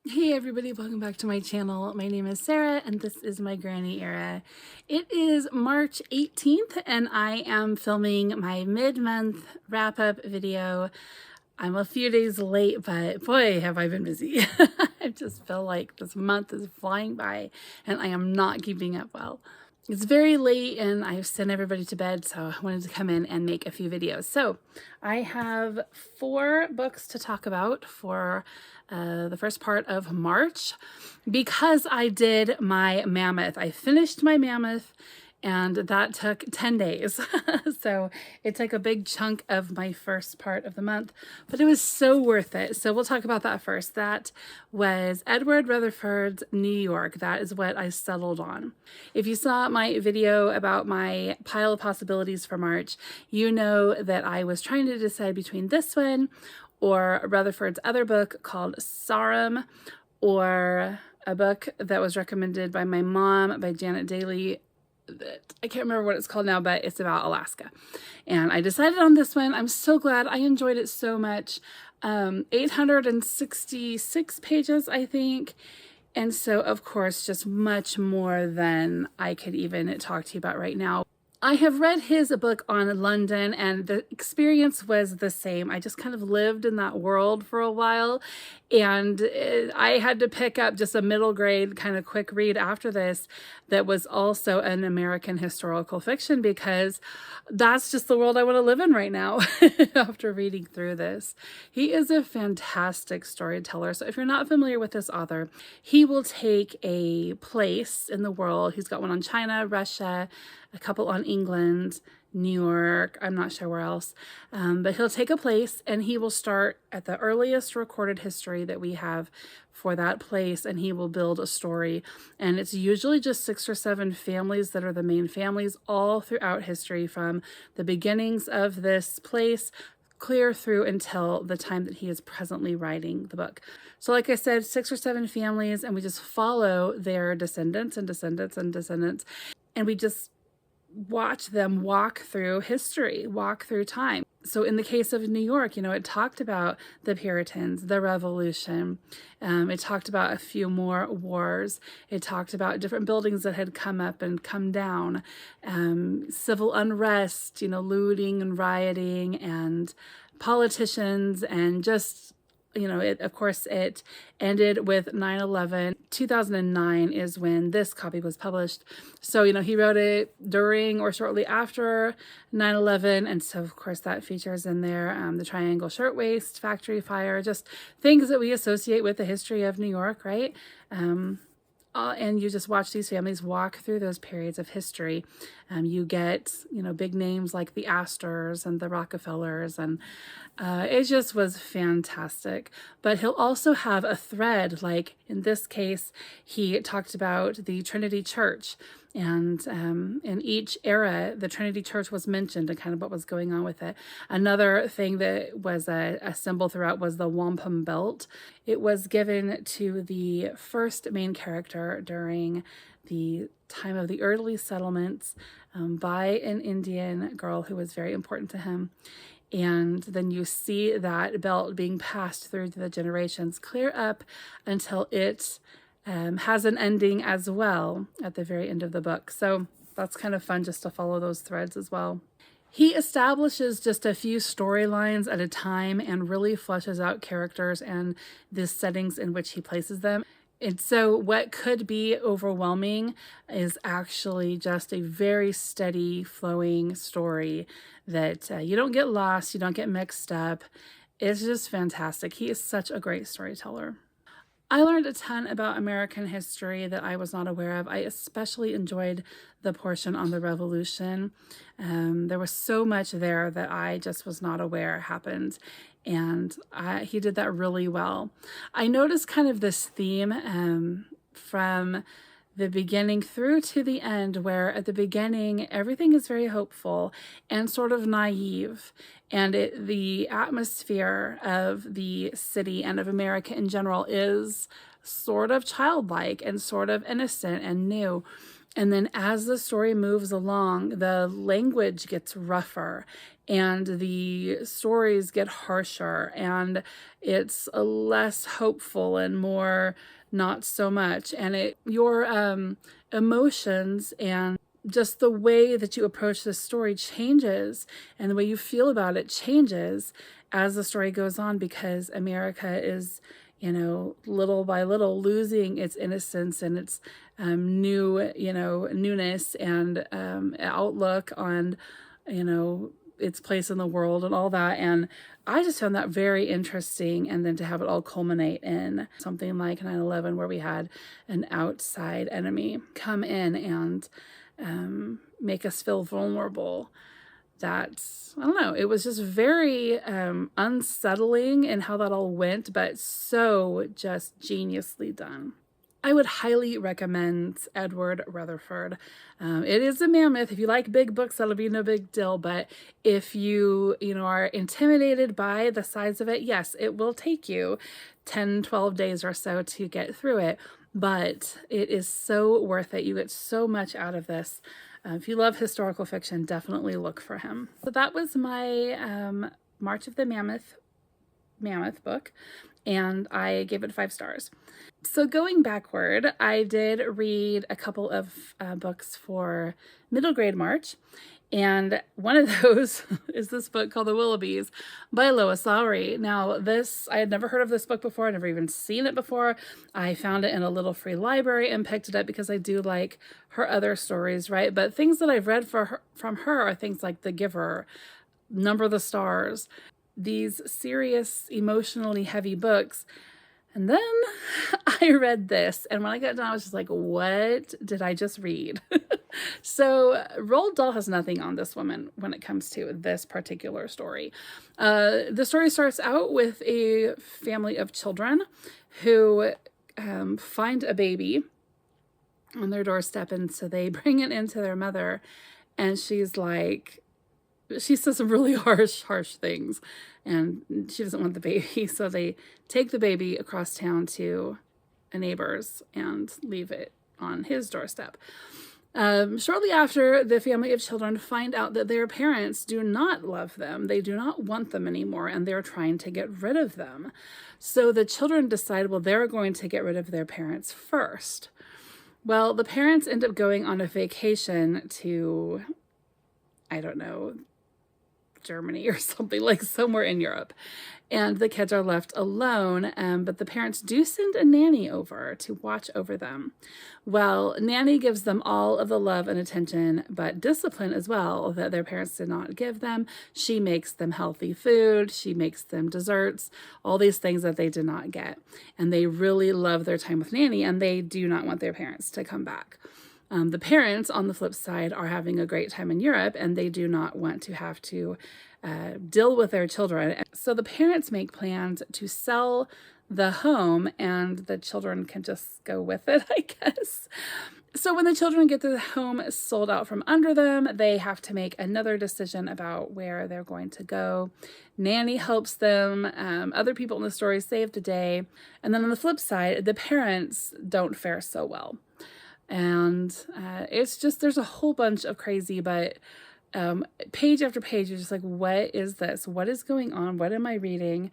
Hey everybody, welcome back to my channel. My name is Sarah and this is my granny era. It is March 18th and I am filming my mid-month wrap-up video. I'm a few days late, but boy, have I been busy. I just feel like this month is flying by and I am not keeping up well. It's very late and I've sent everybody to bed, so I wanted to come in and make a few videos. So I have 4 books to talk about for the first part of March because I did my Mammoth. I finished my Mammoth and that took 10 days. So it took a big chunk of my first part of the month, but it was so worth it. So we'll talk about that first. That was Edward Rutherford's New York. That is what I settled on. If you saw my video about my pile of possibilities for March, you know that I was trying to decide between this one or Rutherford's other book called Sarum, or a book that was recommended by my mom by Janet Daly. I can't remember what it's called now, but it's about Alaska. And I decided on this one. I'm so glad. I enjoyed it so much. 866 pages, I think. And so, of course, just much more than I could even talk to you about right now. I have read his book on London and the experience was the same. I just kind of lived in that world for a while and I had to pick up just a middle grade kind of quick read after this that was also an American historical fiction because that's just the world I want to live in right now after reading through this. He is a fantastic storyteller. So if you're not familiar with this author, he will take a place in the world. He's got one on China, Russia, a couple on England, New York, I'm not sure where else, but he'll take a place and he will start at the earliest recorded history that we have for that place and he will build a story. And it's usually just 6 or 7 families that are the main families all throughout history from the beginnings of this place clear through until the time that he is presently writing the book. So like I said, 6 or 7 families and we just follow their descendants and descendants and descendants and we just watch them walk through history, walk through time. So in the case of New York, you know, it talked about the Puritans, the Revolution. It talked about a few more wars. It talked about different buildings that had come up and come down, civil unrest, you know, looting and rioting and politicians and just, you know, of course, it ended with 9/11. 2009 is when this copy was published. So, you know, he wrote it during or shortly after 9/11. And so, of course, that features in there the Triangle Shirtwaist, Factory Fire, just things that we associate with the history of New York, right? And you just watch these families walk through those periods of history. You get, you know, big names like the Astors and the Rockefellers, and it just was fantastic. But he'll also have a thread, like in this case, he talked about the Trinity Church. And in each era, the Trinity Church was mentioned and kind of what was going on with it. Another thing that was a symbol throughout was the wampum belt. It was given to the first main character during the time of the early settlements by an Indian girl who was very important to him. And then you see that belt being passed through the generations clear up until it has an ending as well at the very end of the book. So that's kind of fun just to follow those threads as well. He establishes just a few storylines at a time and really fleshes out characters and the settings in which he places them. And so what could be overwhelming is actually just a very steady flowing story that you don't get lost, you don't get mixed up. It's just fantastic. He is such a great storyteller. I learned a ton about American history that I was not aware of. I especially enjoyed the portion on the Revolution. There was so much there that I just was not aware happened, and he did that really well. I noticed kind of this theme from the beginning through to the end, where at the beginning everything is very hopeful and sort of naive, and the atmosphere of the city and of America in general is sort of childlike and sort of innocent and new. And then as the story moves along, the language gets rougher and the stories get harsher, and it's less hopeful and more not so much. And your emotions and just the way that you approach this story changes, and the way you feel about it changes as the story goes on, because America is, little by little losing its innocence and its newness and outlook on, its place in the world and all that. And I just found that very interesting. And then to have it all culminate in something like 9/11, where we had an outside enemy come in and make us feel vulnerable. That's, I don't know, it was just very unsettling in how that all went, but so just geniusly done. I would highly recommend Edward Rutherford. It is a mammoth. If you like big books, that'll be no big deal. But if you are intimidated by the size of it, yes, it will take you 10, 12 days or so to get through it. But it is so worth it. You get so much out of this. If you love historical fiction, definitely look for him. So that was my March of the Mammoth book, and I gave it 5 stars. So going backward, I did read a couple of books for middle grade March, and one of those is this book called The Willoughbys by Lois Lowry. Now, I had never heard of this book before. I'd never even seen it before. I found it in a little free library and picked it up because I do like her other stories, right? But things that I've read from her are things like The Giver, Number the Stars, these serious, emotionally heavy books. And then I read this, and when I got done, I was just like, what did I just read? So Roald Dahl has nothing on this woman when it comes to this particular story. The story starts out with a family of children who find a baby on their doorstep, and so they bring it into their mother, and she says some really harsh things, and she doesn't want the baby. So they take the baby across town to a neighbor's and leave it on his doorstep. Shortly after, the family of children find out that their parents do not love them. They do not want them anymore, and they're trying to get rid of them. So the children decide, well, they're going to get rid of their parents first. Well, the parents end up going on a vacation to, I don't know, Germany or something, like somewhere in Europe, and the kids are left alone, but the parents do send a nanny over to watch over them. Well, nanny gives them all of the love and attention, but discipline as well, that their parents did not give them. She makes them healthy food, she makes them desserts, all these things that they did not get, and they really love their time with nanny, and they do not want their parents to come back. The parents, on the flip side, are having a great time in Europe, and they do not want to have to deal with their children. So the parents make plans to sell the home, and the children can just go with it, I guess. So when the children get the home sold out from under them, they have to make another decision about where they're going to go. Nanny helps them. Other people in the story save the day. And then on the flip side, the parents don't fare so well. And it's just, there's a whole bunch of crazy, but page after page, you're just like, what is this? What is going on? What am I reading?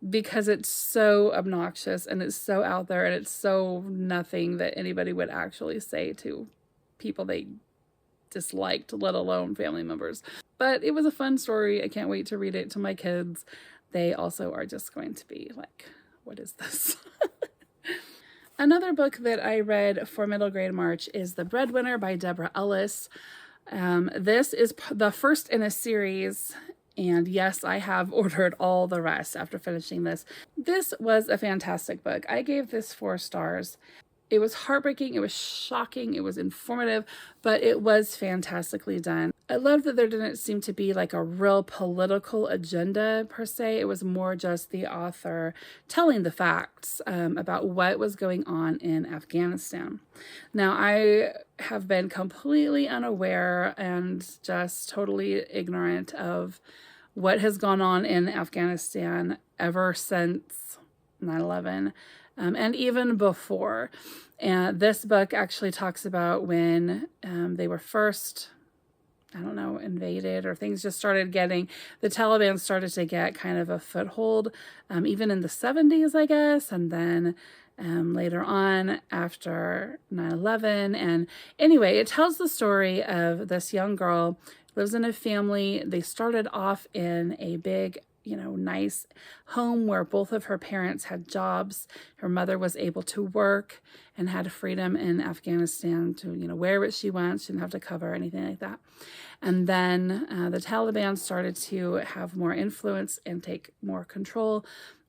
Because it's so obnoxious, and it's so out there, and it's so nothing that anybody would actually say to people they disliked, let alone family members. But it was a fun story. I can't wait to read it to my kids. They also are just going to be like, what is this? Another book that I read for middle grade March is The Breadwinner by Deborah Ellis. This is the first in a series, and yes, I have ordered all the rest after finishing this. This was a fantastic book. I gave this 4 stars. It was heartbreaking, it was shocking, it was informative, but it was fantastically done. I love that there didn't seem to be like a real political agenda per se. It was more just the author telling the facts about what was going on in Afghanistan. Now, I have been completely unaware and just totally ignorant of what has gone on in Afghanistan ever since 9/11. And even before. And this book actually talks about when they were first I don't know, invaded, or things just started getting, the Taliban started to get kind of a foothold, even in the 70s, I guess, and then later on after 9/11. And anyway, it tells the story of this young girl, lives in a family. They started off in a big, nice home where both of her parents had jobs. Her mother was able to work and had freedom in Afghanistan to, wear what she wants. She didn't have to cover anything like that. And then the Taliban started to have more influence and take more control.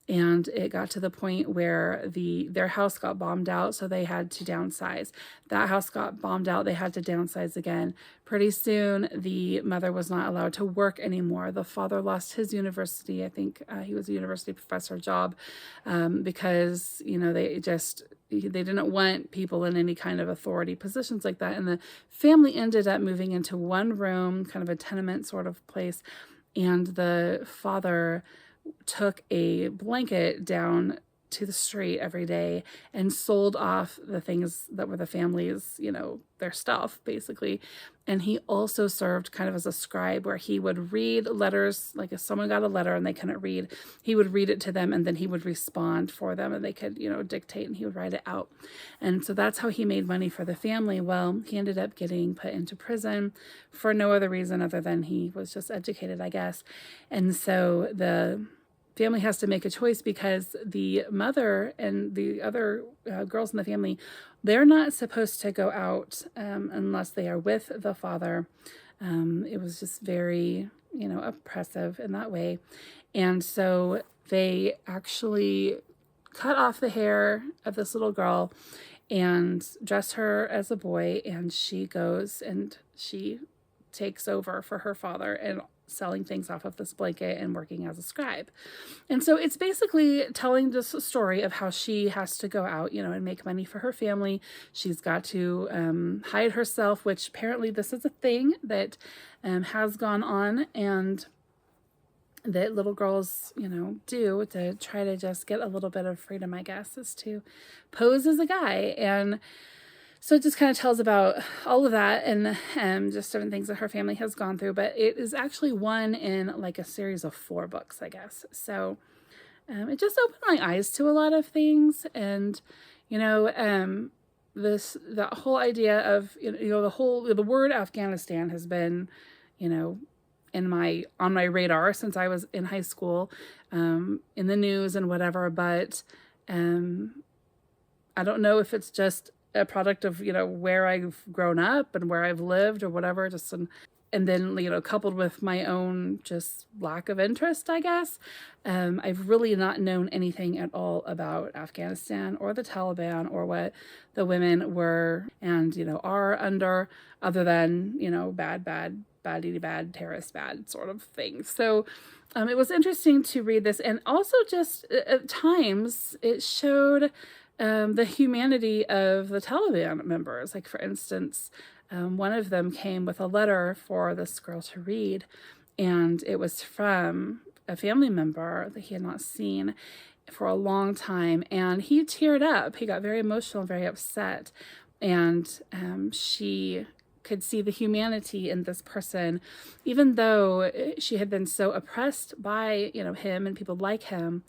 And it got to the point where their house got bombed out, so they had to downsize. That house got bombed out, they had to downsize again. Pretty soon, the mother was not allowed to work anymore. The father lost his university. I think he was a university professor job, because, they didn't want people in any kind of authority positions like that. And the family ended up moving into one room, kind of a tenement sort of place. And the father took a blanket down to the street every day and sold off the things that were the family's, their stuff, basically. And he also served kind of as a scribe, where he would read letters, like if someone got a letter and they couldn't read, he would read it to them, and then he would respond for them, and they could, dictate, and he would write it out. And so that's how he made money for the family. Well, he ended up getting put into prison for no other reason other than he was just educated, I guess. And so the family has to make a choice, because the mother and the other girls in the family, they're not supposed to go out unless they are with the father. It was just very, oppressive in that way. And so they actually cut off the hair of this little girl and dress her as a boy, and she goes and she takes over for her father and selling things off of this blanket and working as a scribe. And so it's basically telling this story of how she has to go out, and make money for her family. She's got to hide herself, which apparently this is a thing that has gone on, and that little girls, do to try to just get a little bit of freedom, I guess, is to pose as a guy. And so it just kind of tells about all of that, and just different things that her family has gone through. But it is actually one in like a series of 4 books, I guess. So it just opened my eyes to a lot of things. And, that whole idea of, the word Afghanistan has been, on my radar since I was in high school, in the news and whatever. But I don't know if it's just a product of, where I've grown up and where I've lived or whatever, and then, coupled with my own just lack of interest, I guess. I've really not known anything at all about Afghanistan or the Taliban or what the women were and, are under, other than, bad terrorist bad sort of thing. So it was interesting to read this, and also just at times it showed the humanity of the Taliban members. Like, for instance, one of them came with a letter for this girl to read, and it was from a family member that he had not seen for a long time, and he teared up. He got very emotional and very upset, and she could see the humanity in this person, even though she had been so oppressed by, him and people like him.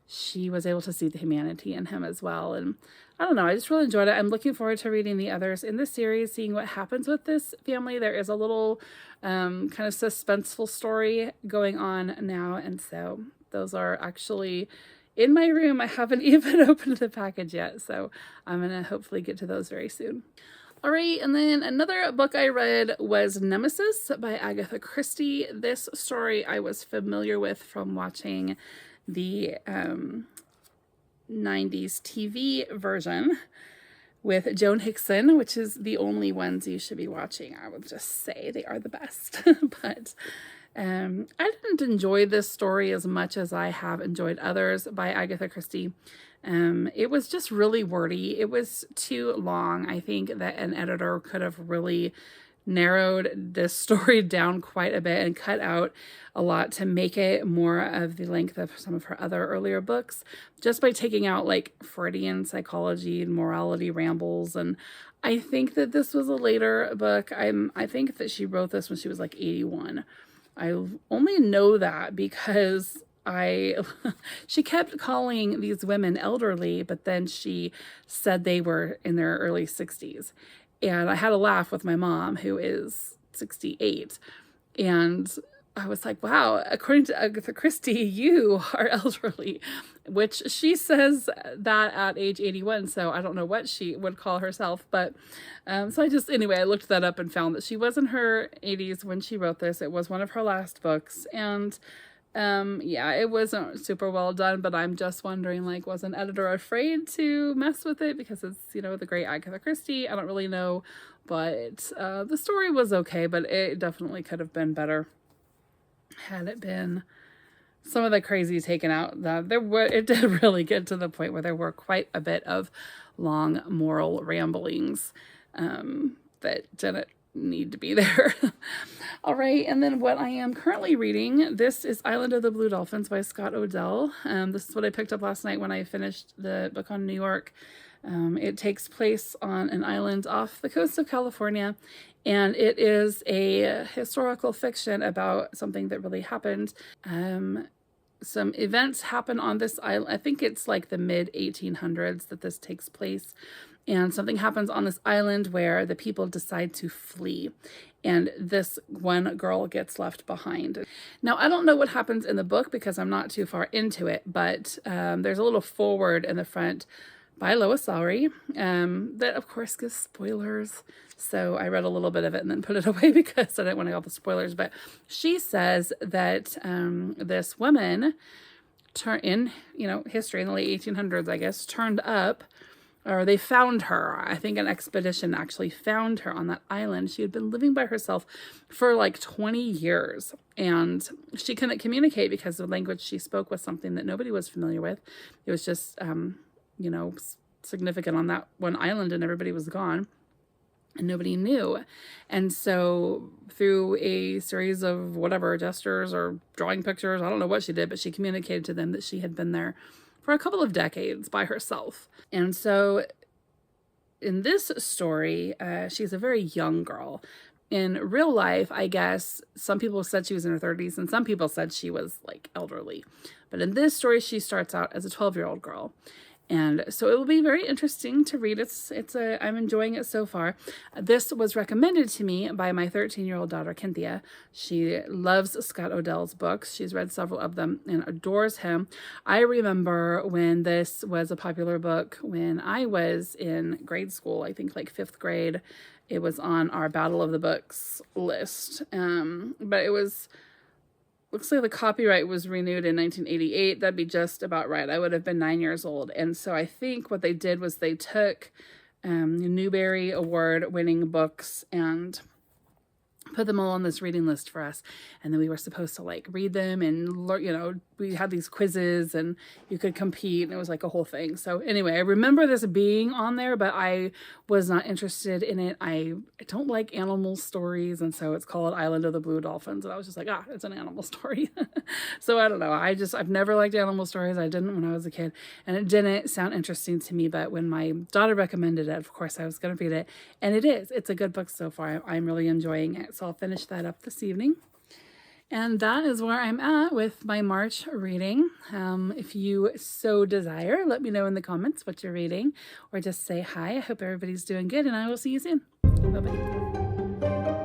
She was able to see the humanity in him as well. And I don't know, I just really enjoyed it. I'm looking forward to reading the others in the series, seeing what happens with this family. There is a little kind of suspenseful story going on now. And so those are actually in my room. I haven't even opened the package yet. So I'm going to hopefully get to those very soon. All right, and then another book I read was Nemesis by Agatha Christie. This story I was familiar with from watching the 90s TV version with Joan Hickson, which is the only ones you should be watching. I would just say they are the best. But I didn't enjoy this story as much as I have enjoyed others by Agatha Christie. It was just really wordy. It was too long. I think that an editor could have really narrowed this story down quite a bit and cut out a lot to make it more of the length of some of her other earlier books, just by taking out like Freudian psychology and morality rambles. And I think that this was a later book. I think that she wrote this when she was like 81. I only know that because she kept calling these women elderly, but then she said they were in their early 60s. And I had a laugh with my mom, who is 68. And I was like, wow, according to Agatha Christie, you are elderly, which she says that at age 81. So I don't know what she would call herself. But so I looked that up and found that she was in her 80s when she wrote this. It was one of her last books. And yeah, it wasn't super well done, but I'm just wondering, like, was an editor afraid to mess with it because it's, the great Agatha Christie? I don't really know, but the story was okay, but it definitely could have been better had it been some of the crazy taken out. It did really get to the point where there were quite a bit of long moral ramblings that didn't need to be there. All right, and then what I am currently reading, this is Island of the Blue Dolphins by Scott Odell. This is what I picked up last night when I finished the book on New York. It takes place on an island off the coast of California, and it is a historical fiction about something that really happened. Some events happen on this island. I think it's like the mid 1800s that this takes place. And something happens on this island where the people decide to flee. And this one girl gets left behind. Now, I don't know what happens in the book because I'm not too far into it, but there's a little foreword in the front by Lois Lowry that, of course, gives spoilers. So I read a little bit of it and then put it away because I didn't want to get all the spoilers. But she says that this woman in history in the late 1800s, I guess, turned up, or they found her. I think an expedition actually found her on that island. She had been living by herself for like 20 years, and she couldn't communicate because the language she spoke was something that nobody was familiar with. It was just, significant on that one island, and everybody was gone, and nobody knew. And so through a series of gestures or drawing pictures, I don't know what she did, but she communicated to them that she had been there for a couple of decades by herself. And so in this story, she's a very young girl. In real life, I guess some people said she was in her 30s and some people said she was like elderly. But in this story, she starts out as a 12-year-old girl. And so it will be very interesting to read. I'm enjoying it so far. This was recommended to me by my 13-year-old daughter, Cynthia. She loves Scott Odell's books. She's read several of them and adores him. I remember when this was a popular book when I was in grade school, I think like 5th grade. It was on our Battle of the Books list. But it was... Looks like the copyright was renewed in 1988. That'd be just about right. I would have been 9 years old. And so I think what they did was they took Newbery Award winning books and put them all on this reading list for us. And then we were supposed to like read them and learn, we had these quizzes and you could compete, and it was like a whole thing. So anyway, I remember this being on there, but I was not interested in it. I don't like animal stories, and so it's called Island of the Blue Dolphins, and I was just like, it's an animal story. So I don't know. I've never liked animal stories. I didn't when I was a kid, and it didn't sound interesting to me. But when my daughter recommended it, of course I was going to read it, and it's a good book so far. I'm really enjoying it. So I'll finish that up this evening. And that is where I'm at with my March reading. If you so desire, let me know in the comments what you're reading, or just say hi. I hope everybody's doing good, and I will see you soon. Bye-bye.